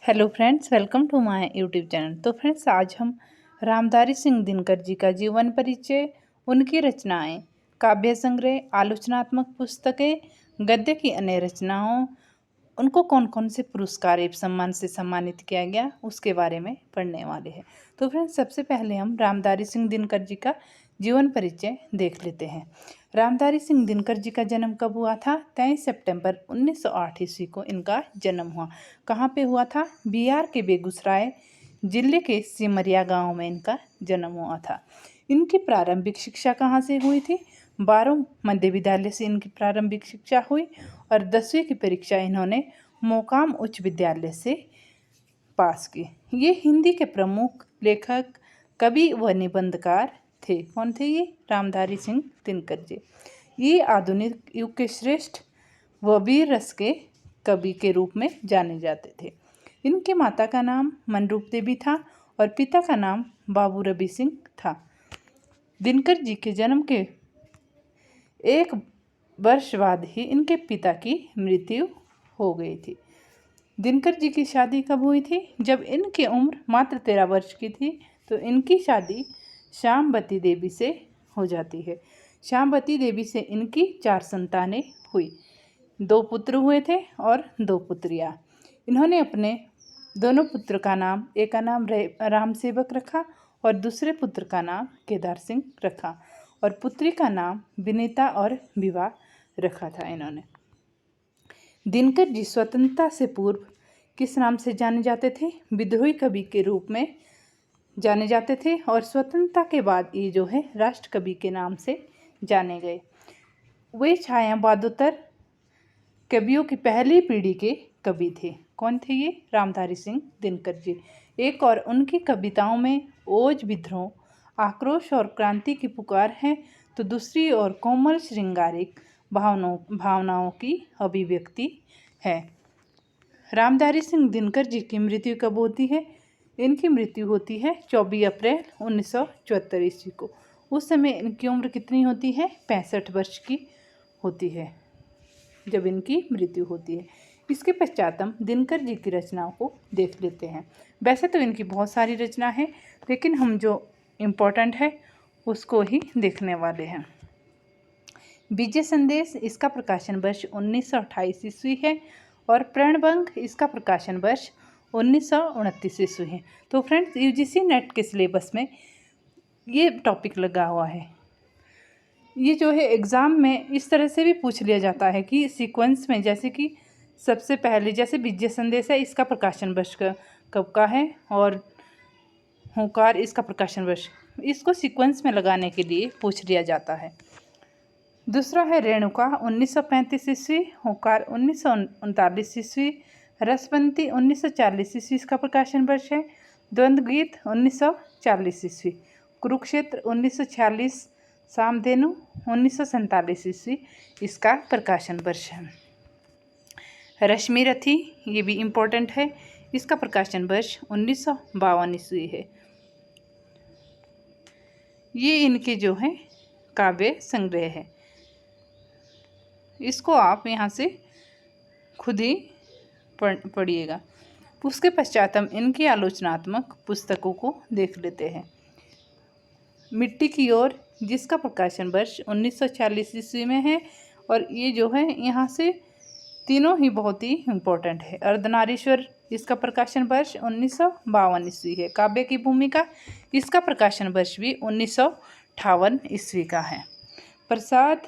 Hello friends, welcome to my YouTube channel. तो friends, आज हम रामधारी सिंह दिनकर जी का जीवन परिचय, उनकी रचनाएं, काव्य संग्रह, आलोचनात्मक पुस्तकें, गद्य की अन्य रचनाओं, उनको कौन कौन से पुरस्कार एवं सम्मान से सम्मानित किया गया, उसके बारे में पढ़ने वाले हैं। तो फ्रेंड्स, सबसे पहले हम रामधारी सिंह दिनकर जी का जीवन परिचय देख लेते हैं। रामधारी सिंह दिनकर जी का जन्म कब हुआ था? 23 सितंबर 1908 ईस्वी को इनका जन्म हुआ। कहाँ पे हुआ था? बिहार के बेगूसराय जिले के सिमरिया गांव में इनका जन्म हुआ था। इनकी प्रारंभिक शिक्षा कहाँ से हुई थी? बारो मध्य विद्यालय से इनकी प्रारंभिक शिक्षा हुई और 10वीं की परीक्षा इन्होंने मोकाम उच्च विद्यालय से पास की। ये हिंदी के प्रमुख लेखक, कवि व निबंधकार थे। कौन थे ये? रामधारी सिंह दिनकर जी। ये आधुनिक युग के श्रेष्ठ व वीर रस के कवि के रूप में जाने जाते थे। इनकी माता का नाम मनरूप देवी था और पिता का नाम बाबू रवि सिंह था। दिनकर जी के जन्म के एक वर्ष बाद ही इनके पिता की मृत्यु हो गई थी। दिनकर जी की शादी कब हुई थी? जब इनकी उम्र मात्र 13 वर्ष की थी तो इनकी शादी श्यामवती देवी से हो जाती है। श्यामवती देवी से इनकी 4 संतानें हुई। 2 पुत्र हुए थे और 2 पुत्रियां। इन्होंने अपने दोनों पुत्र का नाम, एक का नाम राम सेवक रखा और दूसरे पुत्र का नाम केदार सिंह रखा और पुत्री का नाम विनीता और विवाह रखा था इन्होंने। दिनकर जी स्वतंत्रता से पूर्व किस नाम से जाने जाते थे? विद्रोही कवि के रूप में जाने जाते थे और स्वतंत्रता के बाद ये जो है राष्ट्र कवि के नाम से जाने गए। वे छायावादोत्तर कवियों की पहली पीढ़ी के कवि थे। कौन थे ये? रामधारी सिंह दिनकर जी। एक और उनकी कविताओं में ओज, विद्रोह, आक्रोश और क्रांति की पुकार है, तो दूसरी ओर कोमल श्रृंगारिक भावनाओं की अभिव्यक्ति है। रामधारी सिंह दिनकर जी की मृत्यु कब होती है? इनकी मृत्यु होती है 24 अप्रैल 1974 ईस्वी को। उस समय इनकी उम्र कितनी होती है? 65 वर्ष की होती है जब इनकी मृत्यु होती है। इसके पश्चात हम दिनकर जी की रचनाओं को देख लेते हैं। वैसे तो इनकी बहुत सारी रचना है, लेकिन हम जो इम्पोर्टेंट है उसको ही देखने वाले हैं। विजय संदेश, इसका प्रकाशन वर्ष 1928 ईस्वी है और प्रणभंग, इसका प्रकाशन वर्ष 1929 ईस्वी है। तो फ्रेंड्स, यूजीसी नेट के सिलेबस में ये टॉपिक लगा हुआ है। ये जो है एग्ज़ाम में इस तरह से भी पूछ लिया जाता है कि सीक्वेंस में, जैसे कि सबसे पहले जैसे विजय संदेश है, इसका प्रकाशन वर्ष कब का है और हुंकार, इसका प्रकाशन वर्ष, इसको सीक्वेंस में लगाने के लिए पूछ लिया जाता है। दूसरा है रेणुका 1935 ईस्वी, हुंकार 1939 ईस्वी, रसबंती 1940 ईस्वी, इसका प्रकाशन वर्ष है। द्वंद्व गीत 1940 ईस्वी, कुरुक्षेत्र 1946, सामधेनु 1947 ईस्वी, इसका प्रकाशन वर्ष है। रश्मि रथी, ये भी इम्पोर्टेंट है, इसका प्रकाशन वर्ष 1952 ईस्वी है। ये इनके जो है काव्य संग्रह है, इसको आप यहाँ से खुद ही पढ़िएगा। उसके पश्चात हम इनकी आलोचनात्मक पुस्तकों को देख लेते हैं। मिट्टी की ओर, जिसका प्रकाशन वर्ष 1940 ईस्वी में है और ये जो है यहाँ से तीनों ही बहुत ही इम्पोर्टेंट है। अर्धनारीश्वर, इसका प्रकाशन वर्ष 1952 ईस्वी है। काव्य की भूमिका, इसका प्रकाशन वर्ष भी 1958 ईस्वी का है। प्रसाद,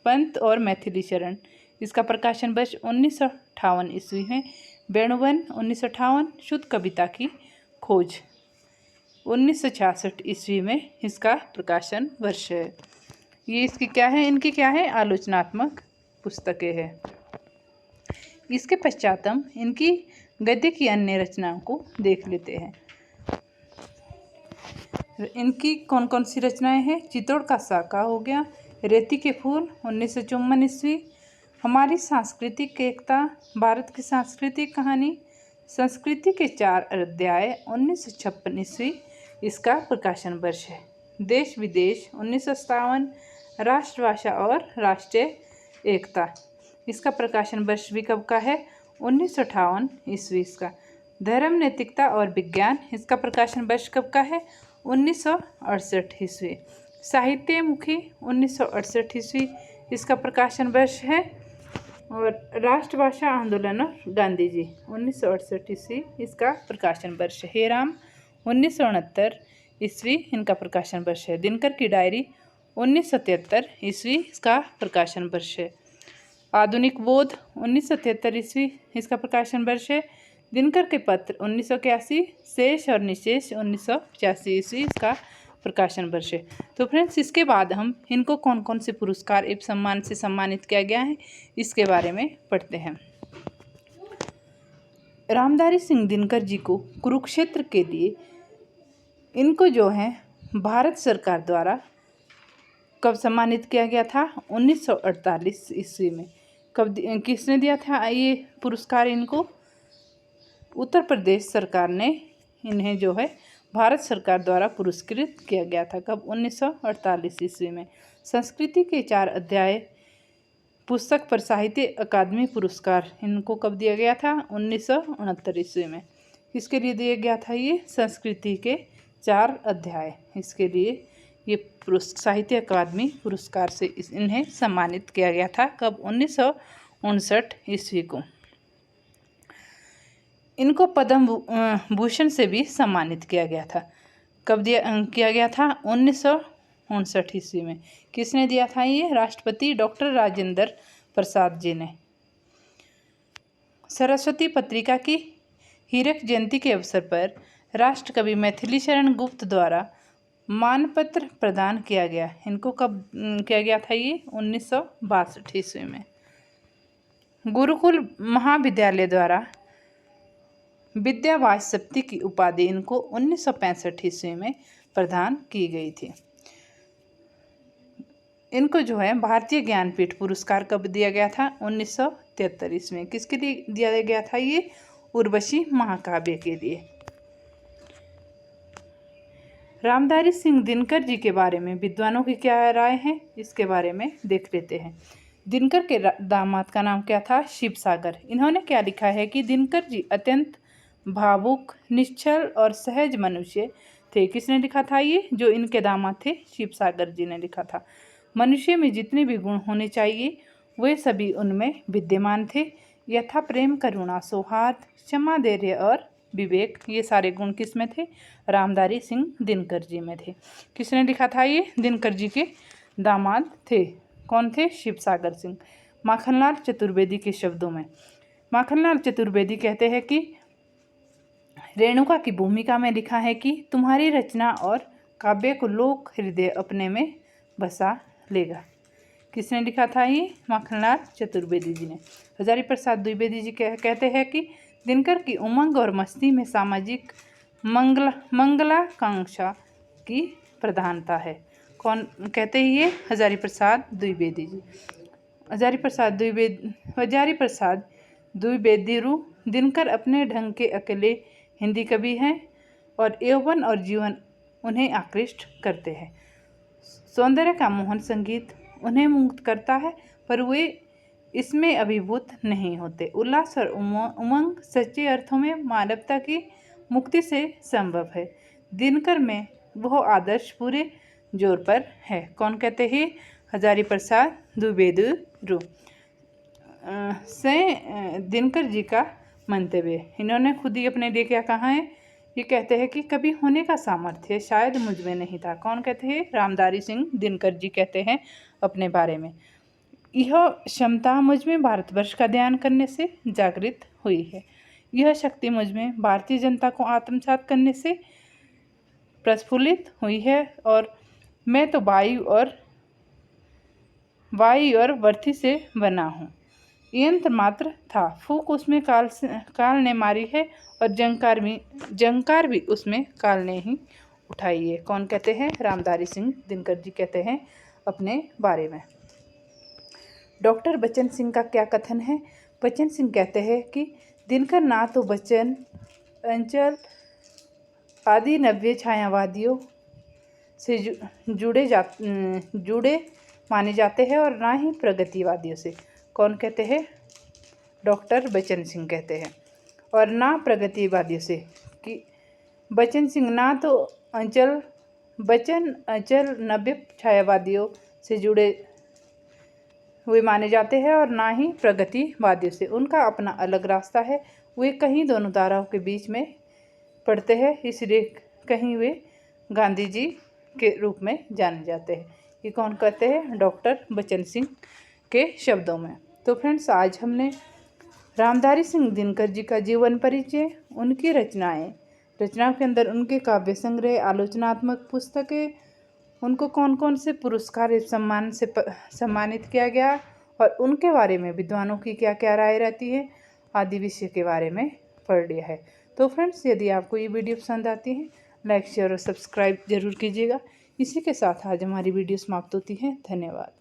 पंत और मैथिली शरण, इसका प्रकाशन वर्ष 1958 ईस्वी में। वेणुवन 1958, शुद्ध कविता की खोज 1966 ईस्वी में इसका प्रकाशन वर्ष है। ये इसकी क्या है? इनकी क्या है? आलोचनात्मक पुस्तकें हैं। इसके पश्चात हम इनकी गद्य की अन्य रचनाओं को देख लेते हैं। इनकी कौन कौन सी रचनाएं हैं? चित्तौड़ का साका हो गया, रेती के फूल 1954 ईस्वी, हमारी सांस्कृतिक एकता, भारत की सांस्कृतिक कहानी, संस्कृति के 4 अध्याय 1956 ईस्वी, इसका प्रकाशन वर्ष है। देश विदेश 1957, राष्ट्रभाषा और राष्ट्रीय एकता, इसका प्रकाशन वर्ष भी कब का है? 1958 ईस्वी इसका। धर्म, नैतिकता और विज्ञान, इसका प्रकाशन वर्ष कब का है? 1968 ईस्वी। साहित्यमुखी 1968 ईस्वी, इसका प्रकाशन वर्ष है। और राष्ट्रभाषा आंदोलन और गांधी जी 1968 ईस्वी, इसका प्रकाशन वर्ष है। हेराम 1969 ईस्वी, इनका प्रकाशन वर्ष है। दिनकर की डायरी 1973 ईस्वी, इसका प्रकाशन वर्ष है। आधुनिक बोध 1973 ईस्वी, इसका प्रकाशन वर्ष है। दिनकर के पत्र 1981, शेष और निशेष 1985 ईस्वी, इसका प्रकाशन वर्ष है। तो फ्रेंड्स, इसके बाद हम इनको कौन कौन से पुरस्कार एवं सम्मान से सम्मानित किया गया है, इसके बारे में पढ़ते हैं। रामधारी सिंह दिनकर जी को कुरुक्षेत्र के लिए इनको जो है भारत सरकार द्वारा कब सम्मानित किया गया था? 1948 ईस्वी में। कब किसने दिया था ये पुरस्कार इनको? उत्तर प्रदेश सरकार ने इन्हें जो है भारत सरकार द्वारा पुरस्कृत किया गया था। कब? 1948 ईस्वी में। संस्कृति के 4 अध्याय पुस्तक पर साहित्य अकादमी पुरस्कार इनको कब दिया गया था? 1969 ईस्वी में। किसके लिए दिया गया था ये? संस्कृति के 4 अध्याय, इसके लिए ये साहित्य अकादमी पुरस्कार से इन्हें सम्मानित किया गया था। कब? 1959 ईस्वी को। इनको पद्म भूषण से भी सम्मानित किया गया था। कब किया गया था? 1959 ईस्वी में। किसने दिया था ये? राष्ट्रपति डॉक्टर राजेंद्र प्रसाद जी ने। सरस्वती पत्रिका की हीरक जयंती के अवसर पर राष्ट्रकवि मैथिली शरण गुप्त द्वारा मानपत्र प्रदान किया गया। इनको कब किया गया था ये? 1962 ईस्वी में। गुरुकुल महाविद्यालय द्वारा विद्या वाचस्पति की उपाधि इनको 1965 ईस्वी में प्रदान की गई थी। इनको जो है भारतीय ज्ञानपीठ पुरस्कार कब दिया गया था? 1973 ईस्वी में। किसके लिए दिया गया था ये? उर्वशी महाकाव्य के लिए। रामधारी सिंह दिनकर जी के बारे में विद्वानों की क्या राय है, इसके बारे में देख लेते हैं। दिनकर के दामाद का नाम क्या था? शिवसागर। इन्होंने क्या लिखा है कि दिनकर जी अत्यंत भावुक, निश्चल और सहज मनुष्य थे। किसने लिखा था ये? जो इनके दामाद थे, शिवसागर जी ने लिखा था। मनुष्य में जितने भी गुण होने चाहिए वे सभी उनमें विद्यमान थे। यथा प्रेम, करुणा, सौहार्द, क्षमा, धैर्य और विवेक, ये सारे गुण किस में थे? रामधारी सिंह दिनकर जी में थे। किसने लिखा था ये? दिनकर जी के दामाद थे। कौन थे? शिवसागर सिंह। माखनलाल चतुर्वेदी के शब्दों में, माखनलाल चतुर्वेदी कहते हैं कि रेणुका की भूमिका में लिखा है कि तुम्हारी रचना और काव्य को लोक हृदय अपने में बसा लेगा। किसने लिखा था ये? माखनलाल चतुर्वेदी जी ने। हजारी प्रसाद द्विवेदी जी कहते हैं कि दिनकर की उमंग और मस्ती में सामाजिक मंगलाकांक्षा की प्रधानता है। कौन कहते हैं ये? हजारी प्रसाद द्विवेदी जी। हजारी प्रसाद द्विवेदी दिनकर अपने ढंग के अकेले हिंदी कवि हैं और यौवन और जीवन उन्हें आकृष्ट करते हैं। सौंदर्य का मोहन संगीत उन्हें मुग्ध करता है, पर वे इसमें अभिभूत नहीं होते। उल्लास और उमंग सच्चे अर्थों में मानवता की मुक्ति से संभव है। दिनकर में वह आदर्श पूरे जोर पर है। कौन कहते हैं? हजारी प्रसाद द्विवेदी से दिनकर जी का मंतव्य। इन्होंने खुद ही अपने लिए क्या कहा है? ये कहते हैं कि कभी होने का सामर्थ्य शायद मुझ में नहीं था। कौन कहते हैं? रामधारी सिंह दिनकर जी कहते हैं अपने बारे में, यह क्षमता मुझ में भारतवर्ष का ध्यान करने से जागृत हुई है। यह शक्ति मुझ में भारतीय जनता को आत्मसात करने से प्रस्फुलित हुई है। और मैं तो वायु और वर्थी से बना हूँ। यंत्र मात्र था, फूंक उसमें काल ने मारी है और जंकार भी उसमें काल ने ही उठाई है। कौन कहते हैं? रामधारी सिंह दिनकर जी कहते हैं अपने बारे में। डॉक्टर बच्चन सिंह का क्या कथन है? बच्चन सिंह कहते हैं कि दिनकर ना तो बच्चन अंचल आदि नव्य छायावादियों से जुड़े माने जाते हैं और ना ही प्रगतिवादियों से। कौन कहते हैं? डॉक्टर बच्चन सिंह कहते हैं। और ना प्रगतिवादियों से। कि बच्चन सिंह ना तो अचल नब्बे छायावादियों से जुड़े हुए माने जाते हैं और ना ही प्रगतिवादियों से। उनका अपना अलग रास्ता है। वे कहीं दोनों धाराओं के बीच में पढ़ते हैं, इसलिए कहीं वे गांधी जी के रूप में जाने जाते हैं। ये कौन कहते हैं? डॉक्टर बच्चन सिंह के शब्दों में। तो फ्रेंड्स, आज हमने रामधारी सिंह दिनकर जी का जीवन परिचय, उनकी रचनाओं के अंदर उनके काव्य संग्रह, आलोचनात्मक पुस्तकें, उनको कौन कौन से पुरस्कार सम्मान से सम्मानित किया गया और उनके बारे में विद्वानों की क्या क्या राय रहती है आदि विषय के बारे में पढ़ लिया है। तो फ्रेंड्स, यदि आपको ये वीडियो पसंद आती है, लाइक शेयर और सब्सक्राइब जरूर कीजिएगा। इसी के साथ आज हमारी वीडियो समाप्त होती है। धन्यवाद।